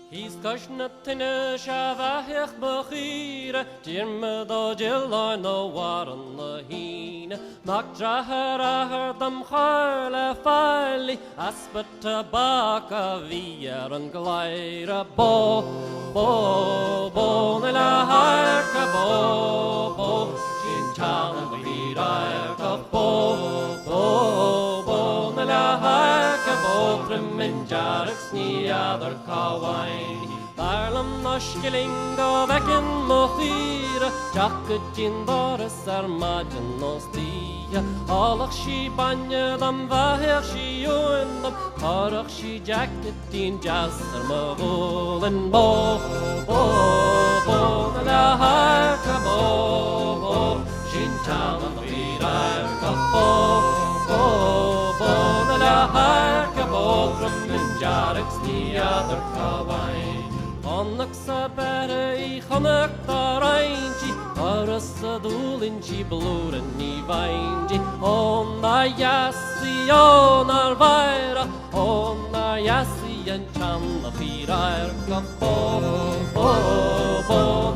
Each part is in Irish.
He's cushnatine shavahich bachira, Jirmado Jilla no war on the heen. Makdrahar dam harle fili, Aspata baka vier and glira bo, nila harka bo, Chinchal virarka bo, nila harka bo, Priminjarix ni other kawaii. Darlam noshkeling of ekin mochira, Jacketin doris armajan nostia. Allach she banya dam vahir she yoendam, Karach she jacketin jasser magolin bo, la harka bo, Shintam virarka bo, la harka bo, Priminjarix ni other kawaii. Onnak sa bere I chonak da reinji, Arasa dulinji bluren ni vainji. Onna yassi onar vaira, Onna yassi en channa firair ka bo,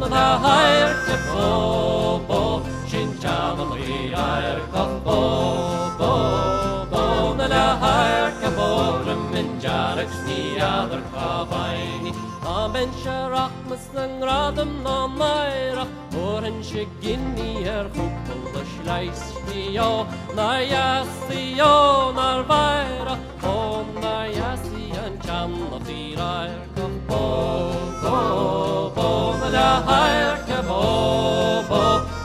na hair ka bo, Shin channa firair ka bo, na hair ka bo, Reminjarix ni other ka vaini. Ben sharach mislang radam na mairach, Oren shigini hupel shleistio, na yasio nar vairach, na yasi an channa firair ka bo, na hair ka bo,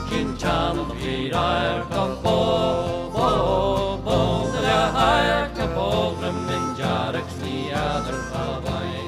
Shin channa firair ka bo, na hair ka bo, Reminjarix ni other kawaii.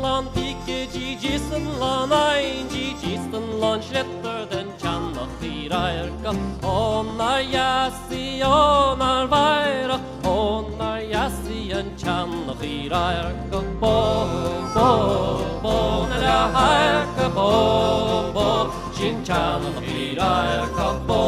Lan pike Gisen lan ein Gisen lan sletter den channa firairka Onna yassi onar vaira Onna yassi en channa firairka bo na hairka bo Shin channa firairka bo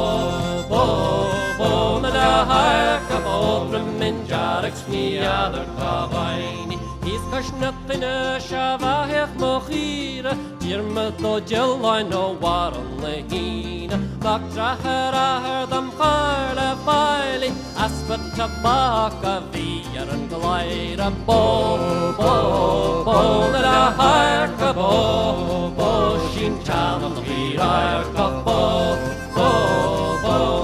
na hairka bo Priminjarix ni other kawaini. He's kashnatine shavahich mochira, Jirmado Jilla no war on the heen. Makdrahar dam harle fili, Aspet tabaka vier and glira bo, na harka bo, Shin channa virarka bo,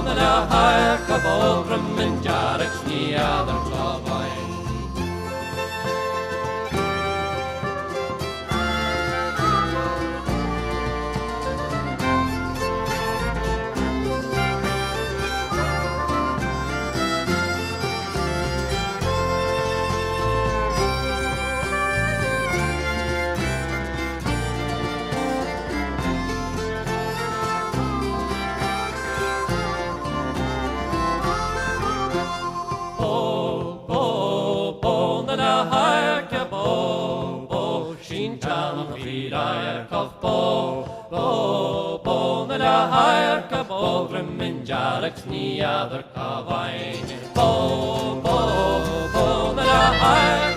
na harka bo, Priminjarix ni other kawaii. Na hairka bo, Priminjarix ni other kawaii. Bo, na hairka